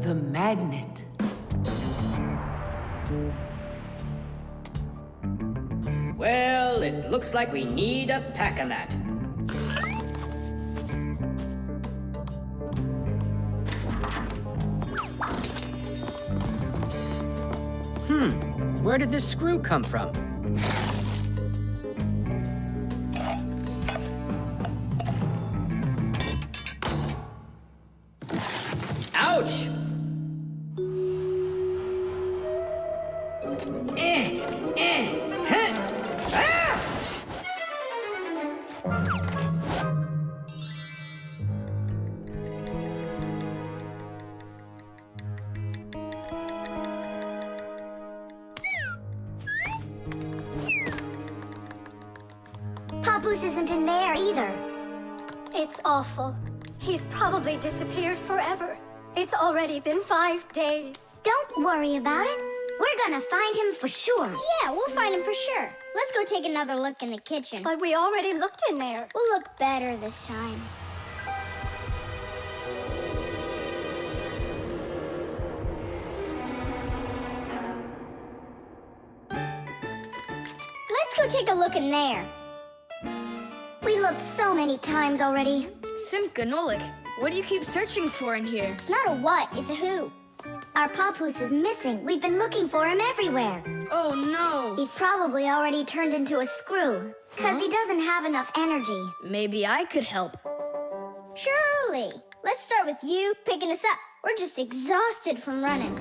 The magnet. Well, it looks like we need a pack-a-mat. Where did this screw come from? Ouch! Huh. Ah! Papoose isn't in there either. It's awful. He's probably disappeared forever. It's already been 5 days. Don't worry about it. We're gonna find him for sure. Yeah, we'll find him for sure. Let's go take another look in the kitchen. But we already looked in there. We'll look better this time. Let's go take a look in there. We looked so many times already. Simka Nolik, what do you keep searching for in here? It's not a what, it's a who. Our Papoose is missing. We've been looking for him everywhere. Oh no! He's probably already turned into a screw, because he doesn't have enough energy. Maybe I could help. Surely. Let's start with you picking us up. We're just exhausted from running.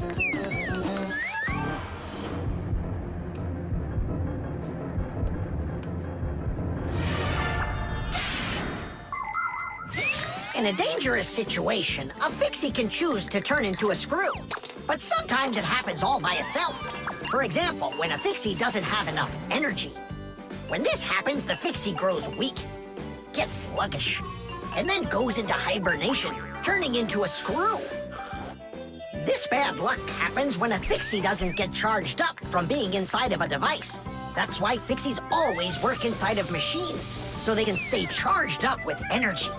In a dangerous situation, a Fixie can choose to turn into a screw. But sometimes it happens all by itself. For example, when a Fixie doesn't have enough energy. When this happens, the Fixie grows weak, gets sluggish, and then goes into hibernation, turning into a screw. This bad luck happens when a Fixie doesn't get charged up from being inside of a device. That's why Fixies always work inside of machines, so they can stay charged up with energy.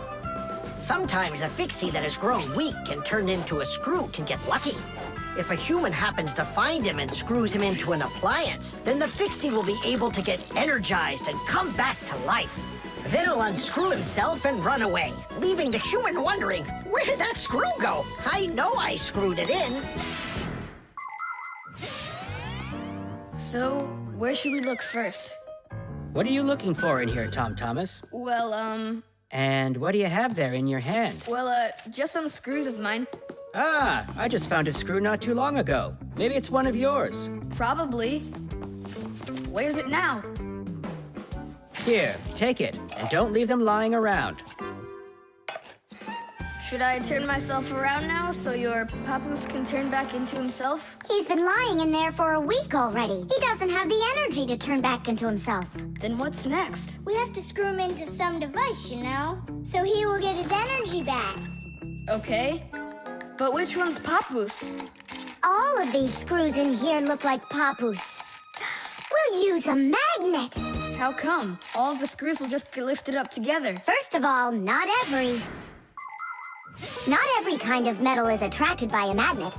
Sometimes a Fixie that has grown weak and turned into a screw can get lucky. If a human happens to find him and screws him into an appliance, then the Fixie will be able to get energized and come back to life. Then he'll unscrew himself and run away, leaving the human wondering, where did that screw go? I know I screwed it in. So, where should we look first? What are you looking for in here, Tom Thomas? Well, And what do you have there in your hand? just some screws of mine. Ah, I just found a screw not too long ago. Maybe it's one of yours. Probably. Where's it now? Here, take it, and don't leave them lying around. Should I turn myself around now so your Papoose can turn back into himself? He's been lying in there for a week already. He doesn't have the energy to turn back into himself. Then what's next? We have to screw him into some device, you know, so he will get his energy back. Okay. But which one's Papoose? All of these screws in here look like Papoose. We'll use a magnet. How come? All of the screws will just get lifted up together. First of all, not every kind of metal is attracted by a magnet.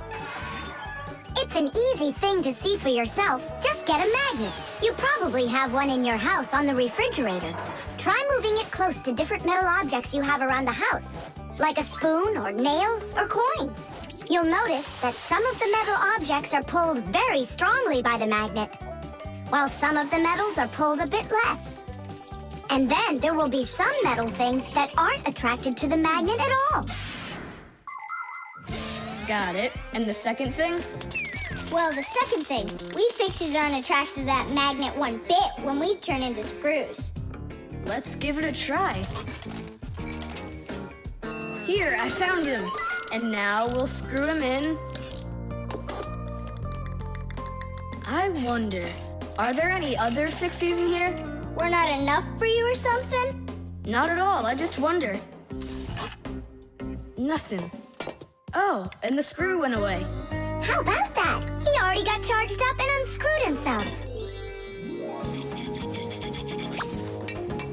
It's an easy thing to see for yourself. Just get a magnet. You probably have one in your house on the refrigerator. Try moving it close to different metal objects you have around the house, like a spoon or nails or coins. You'll notice that some of the metal objects are pulled very strongly by the magnet, while some of the metals are pulled a bit less. And then there will be some metal things that aren't attracted to the magnet at all. Got it. And the second thing? Well, the second thing, we Fixies aren't attracted to that magnet one bit when we turn into screws. Let's give it a try. Here, I found him. And now we'll screw him in. I wonder, are there any other Fixies in here? We're not enough for you or something? Not at all, I just wonder. Nothing. Oh, and the screw went away. How about that? He already got charged up and unscrewed himself.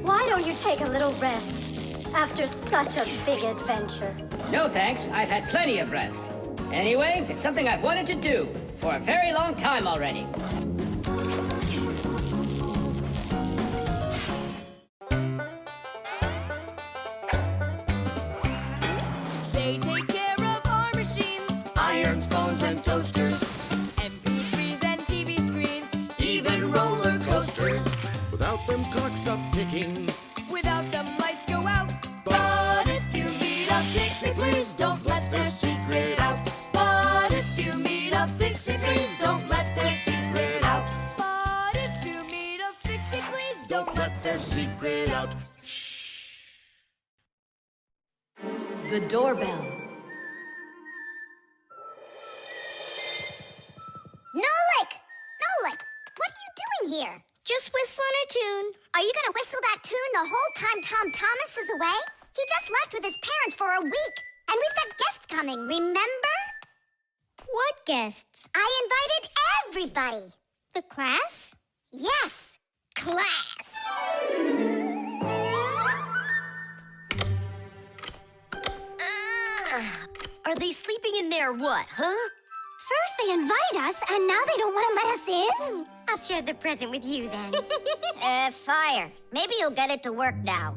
Why don't you take a little rest after such a big adventure? No thanks, I've had plenty of rest. Anyway, it's something I've wanted to do for a very long time already. They take care of our machines, irons, phones, and toasters, MP3s and TV screens, even roller coasters. Without them, clocks stop ticking. Without them, lights go out. But if you meet a Fixie, please don't let their secret out. But if you meet a Fixie, please don't let their secret out. But if you meet a Fixie, please don't let their secret out. The doorbell. Nolik! Nolik! What are you doing here? Just whistling a tune. Are you gonna whistle that tune the whole time Tom Thomas is away? He just left with his parents for a week. And we've got guests coming, remember? What guests? I invited everybody. The class? Yes, class. Are they sleeping in there what, huh? First they invite us, and now they don't want to let us in? I'll share the present with you, then. Fire. Maybe you'll get it to work now.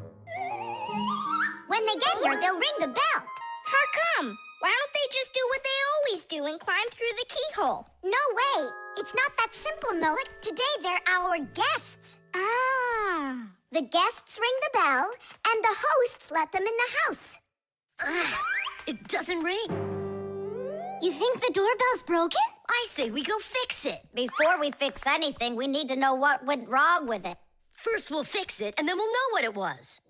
When they get here, they'll ring the bell. How come? Why don't they just do what they always do and climb through the keyhole? No way. It's not that simple, Nolik. Today, they're our guests. Ah. The guests ring the bell, and the hosts let them in the house. It doesn't ring. You think the doorbell's broken? I say we go fix it. Before we fix anything, we need to know what went wrong with it. First we'll fix it, and then we'll know what it was.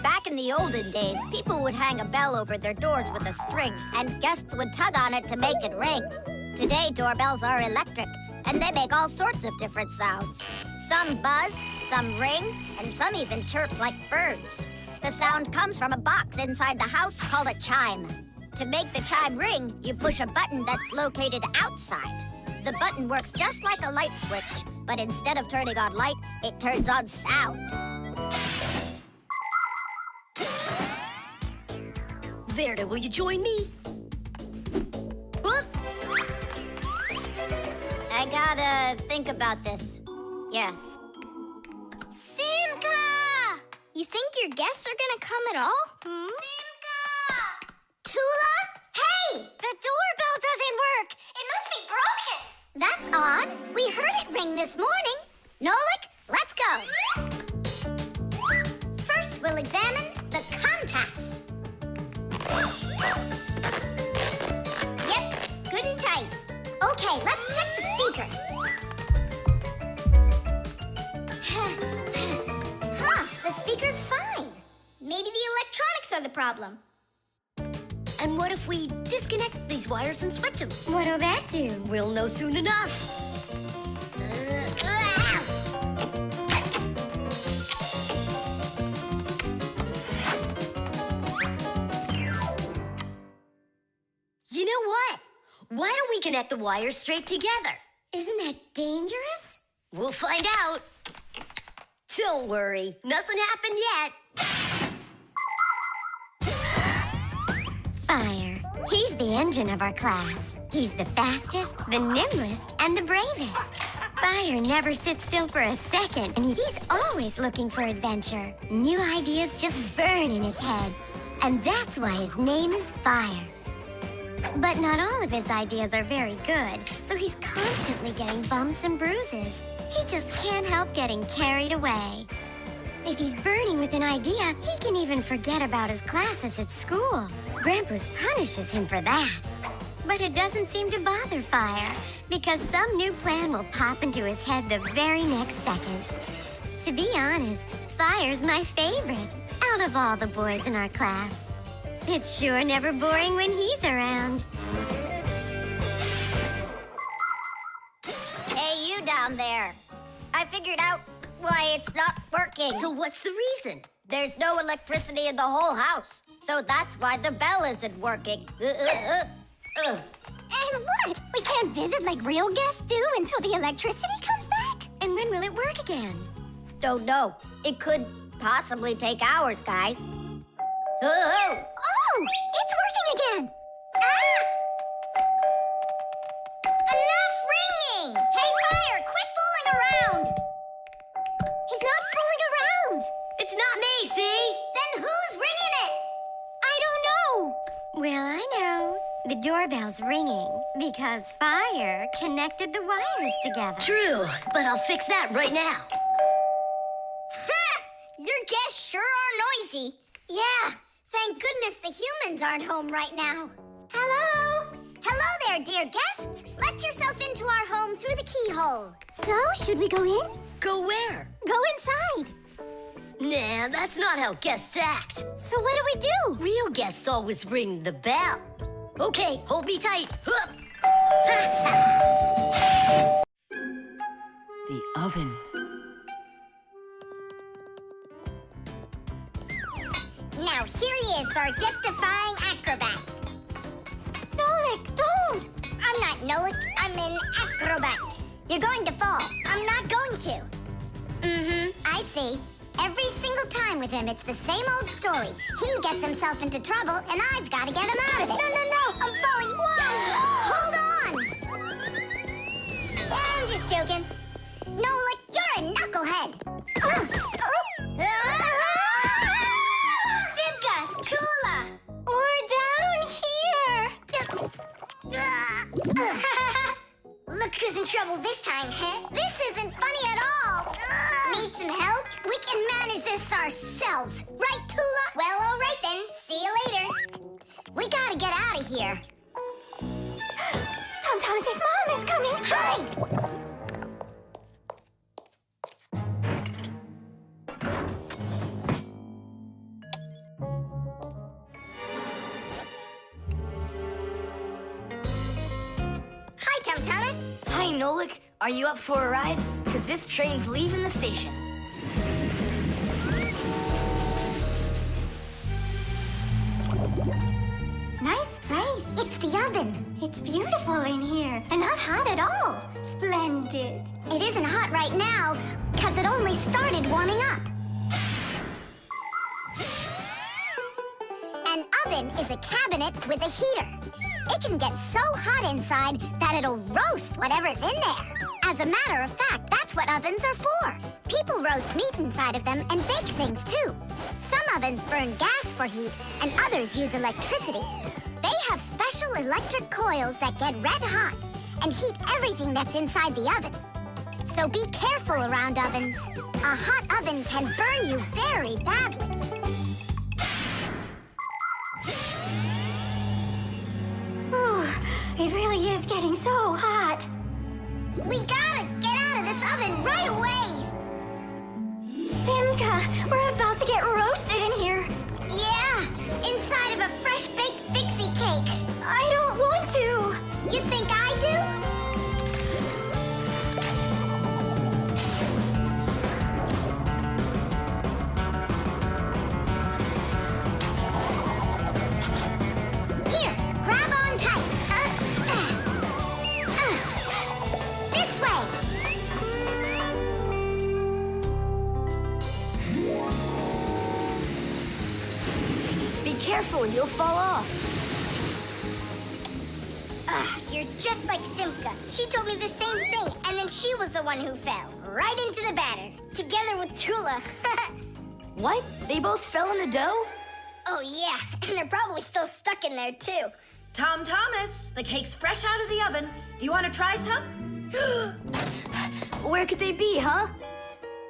Back in the olden days, people would hang a bell over their doors with a string, and guests would tug on it to make it ring. Today, doorbells are electric, and they make all sorts of different sounds. Some buzz, some ring, and some even chirp like birds. The sound comes from a box inside the house called a chime. To make the chime ring, you push a button that's located outside. The button works just like a light switch, but instead of turning on light, it turns on sound. Verda, will you join me? Whoop! I gotta think about this. Yeah. Simka! You think your guests are gonna come at all? Simka! Tula? Hey! The doorbell doesn't work! It must be broken! That's odd. We heard it ring this morning. Nolik, let's go. First, we'll examine the contacts. Yep, good and tight. Okay, let's check the speaker. The speaker's fine. Maybe the electronics are the problem. And what if we disconnect these wires and switch them? What'll that do? We'll know soon enough. You know what? Why don't we connect the wires straight together? Isn't that dangerous? We'll find out. Don't worry, nothing happened yet. Fire. He's the engine of our class. He's the fastest, the nimblest, and the bravest. Fire never sits still for a second, and he's always looking for adventure. New ideas just burn in his head, and that's why his name is Fire. But not all of his ideas are very good, so he's constantly getting bumps and bruises. He just can't help getting carried away. If he's burning with an idea, he can even forget about his classes at school. Grampus punishes him for that. But it doesn't seem to bother Fire, because some new plan will pop into his head the very next second. To be honest, Fire's my favorite out of all the boys in our class. It's sure never boring when he's around. Hey, you down there. I figured out why it's not working. So what's the reason? There's no electricity in the whole house, so that's why the bell isn't working. And what? We can't visit like real guests do until the electricity comes back? And when will it work again? Don't know. It could possibly take hours, guys. Oh, The doorbell's ringing because fire connected the wires together. True, but I'll fix that right now. Your guests sure are noisy. Yeah, thank goodness the humans aren't home right now. Hello? Hello there, dear guests. Let yourself into our home through the keyhole. So, should we go in? Go where? Go inside. Nah, that's not how guests act. So what do we do? Real guests always ring the bell. Okay, hold me tight. Hup. The oven. Now here he is, our death-defying acrobat. Nolik, don't! I'm not Nolik, I'm an acrobat. You're going to fall. I'm not going to. I see. Every single time with him, it's the same old story. He gets himself into trouble, and I've got to get him out of it. No, I'm falling. Whoa! Hold on! I'm just joking. Nolik, you're a knucklehead. Simka, Tula, we're down here. Look who's in trouble this time, huh? This isn't funny at all. Need some help? We can manage this ourselves. Right, Tula? Well, all right then. See you later. We gotta get out of here. Tom Thomas's mom is coming. Hide! Hi, Tom Thomas. Hi, Nolik. Are you up for a ride? Because this train's leaving the station. Nice place. It's the oven. It's beautiful in here and not hot at all. Splendid. It isn't hot right now because it only started warming up. An oven is a cabinet with a heater. It can get so hot inside that it'll roast whatever's in there. As a matter of fact, that's what ovens are for. People roast meat inside of them and bake things too. Some ovens burn gas for heat and others use electricity. They have special electric coils that get red hot and heat everything that's inside the oven. So be careful around ovens. A hot oven can burn you very badly. It really is getting so hot. We gotta get out of this oven right away. Simka, we're about to get roasted in here. Yeah, inside of a fresh-baked Fixie cake. I don't want to. You think I do? Here, grab on tight. This way. Be careful, you'll fall off. You're just like Simka. She told me the same thing, and then she was the one who fell. Right into the batter. Together with Tula. What? They both fell in the dough? Oh, yeah. And they're probably still stuck in there, too. Tom Thomas, the cake's fresh out of the oven. Do you want to try some? Where could they be, huh?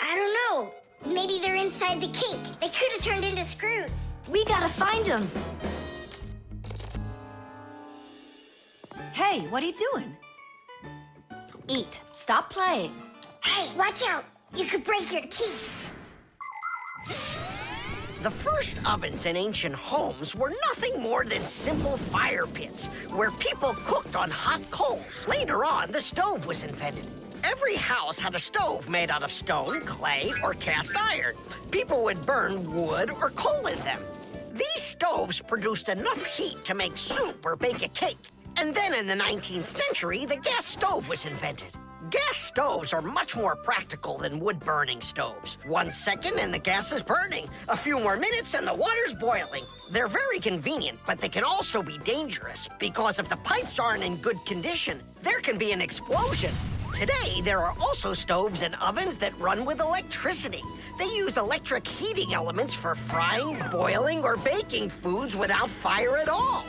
I don't know. Maybe they're inside the cake. They could have turned into screws. We gotta find them. Hey, what are you doing? Eat. Stop playing. Hey, watch out. You could break your teeth. The first ovens in ancient homes were nothing more than simple fire pits where people cooked on hot coals. Later on, the stove was invented. Every house had a stove made out of stone, clay, or cast iron. People would burn wood or coal in them. These stoves produced enough heat to make soup or bake a cake. And then in the 19th century, the gas stove was invented. Gas stoves are much more practical than wood-burning stoves. 1 second and the gas is burning. A few more minutes and the water's boiling. They're very convenient, but they can also be dangerous because if the pipes aren't in good condition, there can be an explosion. Today, there are also stoves and ovens that run with electricity. They use electric heating elements for frying, boiling, or baking foods without fire at all.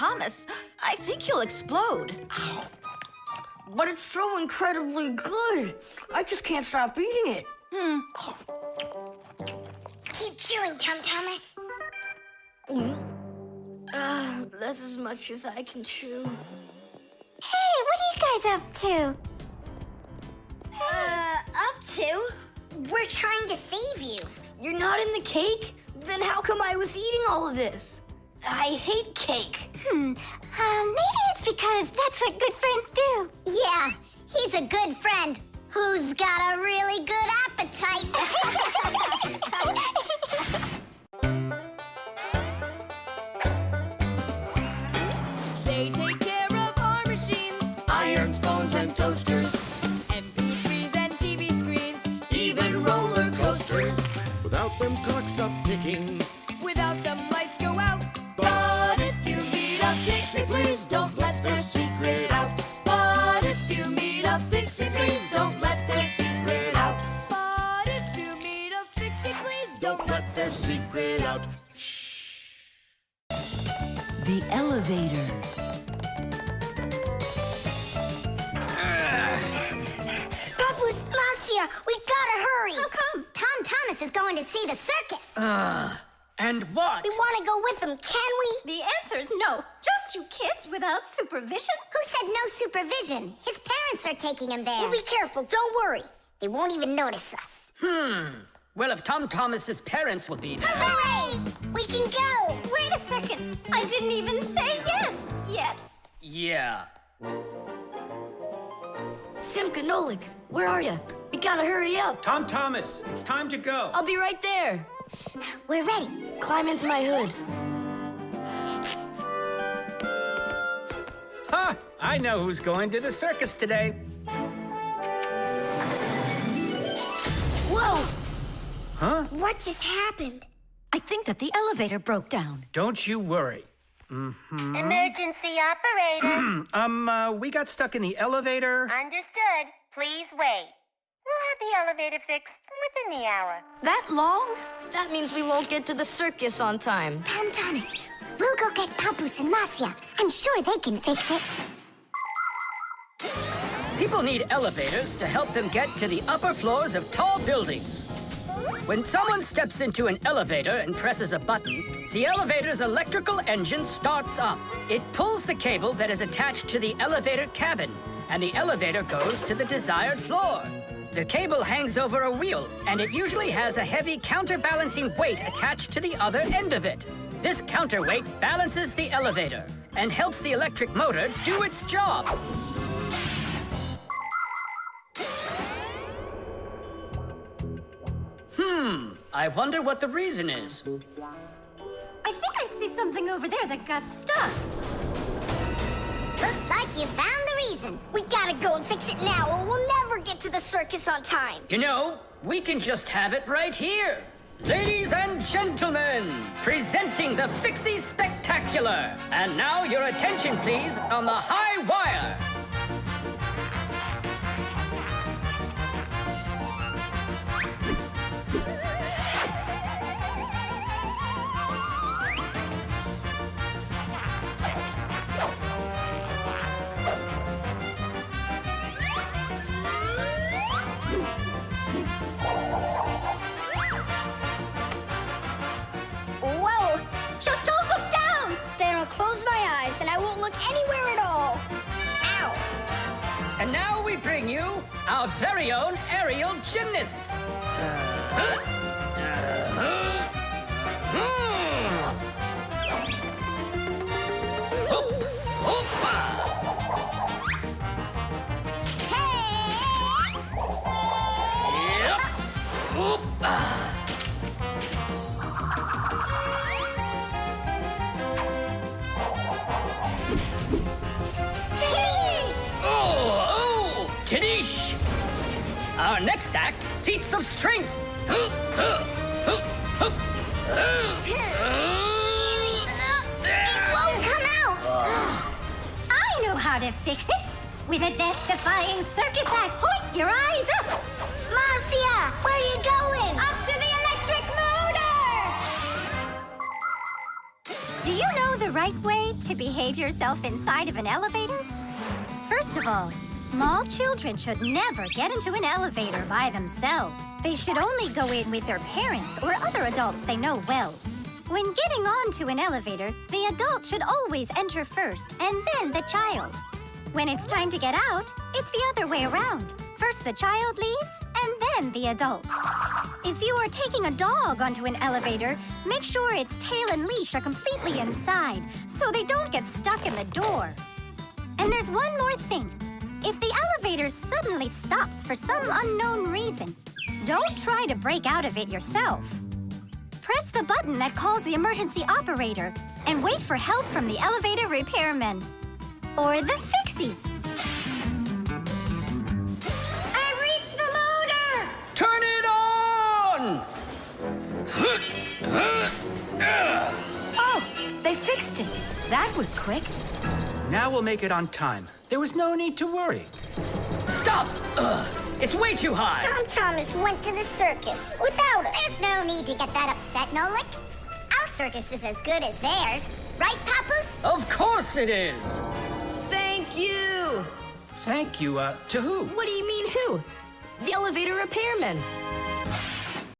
Thomas, I think you'll explode. But it's so incredibly good. I just can't stop eating it. Keep chewing, Tom Thomas. That's as much as I can chew. Hey, what are you guys up to? Up to? We're trying to save you. You're not in the cake? Then how come I was eating all of this? I hate cake. Maybe it's because that's what good friends do. Yeah, he's a good friend who's got a really good appetite. They take care of our machines, irons, phones, and toasters, MP3s and TV screens, even roller coasters. Without them, clocks stop ticking. Without them, lights go out. But if you meet a Fixie, please don't let their secret out. But if you meet a Fixie, please don't let their secret out. But if you meet a Fixie, please don't let their secret out. The elevator. Papu's, Marcia, we gotta hurry. How come? Tom Thomas is going to see the circus. And what? We want to go with him, can we? The answer's no. Just you kids without supervision. Who said no supervision? His parents are taking him there. We'll be careful, don't worry. They won't even notice us. Well, if Tom Thomas's parents will be there. Hooray! We can go! Wait a second. I didn't even say yes yet. Yeah. Simka Nolik, where are you? We gotta hurry up. Tom Thomas, it's time to go. I'll be right there. We're ready. Climb into my hood. Ha! I know who's going to the circus today. Whoa! Huh? What just happened? I think that the elevator broke down. Don't you worry. Emergency operator. We got stuck in the elevator. Understood. Please wait. We'll have the elevator fixed within the hour. That long? That means we won't get to the circus on time. Tom Thomas, we'll go get Papu's and Marcia. I'm sure they can fix it. People need elevators to help them get to the upper floors of tall buildings. When someone steps into an elevator and presses a button, the elevator's electrical engine starts up. It pulls the cable that is attached to the elevator cabin, and the elevator goes to the desired floor. The cable hangs over a wheel, and it usually has a heavy counterbalancing weight attached to the other end of it. This counterweight balances the elevator and helps the electric motor do its job. I wonder what the reason is. I think I see something over there that got stuck. Looks like you found the reason. We gotta go and fix it now, or we'll never get to the circus on time. You know, we can just have it right here. Ladies and gentlemen, presenting the Fixies Spectacular. And now your attention, please, on the high wire. Whoa! Just don't look down. Then I'll close my eyes and I won't look anywhere at all. Ow! And now we bring you our very own aerial gymnasts. Tadish! Our next act, feats of strength. It won't come out! I know how to fix it. With a death-defying circus act, point your eyes up. Marcia, where are you going? Up to the electric motor! Do you know the right way to behave yourself inside of an elevator? First of all, small children should never get into an elevator by themselves. They should only go in with their parents or other adults they know well. When getting onto an elevator, the adult should always enter first and then the child. When it's time to get out, it's the other way around. First the child leaves, and then the adult. If you are taking a dog onto an elevator, make sure its tail and leash are completely inside, so they don't get stuck in the door. And there's one more thing. If the elevator suddenly stops for some unknown reason, don't try to break out of it yourself. Press the button that calls the emergency operator and wait for help from the elevator repairmen. Or the Fixies. I reached the motor! Turn it on! Oh, they fixed it. That was quick. Now we'll make it on time. There was no need to worry. Stop! It's way too high. Tom Thomas went to the circus without us. There's no need to get that upset, Nolik. Our circus is as good as theirs. Right, Papoose? Of course it is. Thank you. Thank you, to who? What do you mean, who? The elevator repairmen.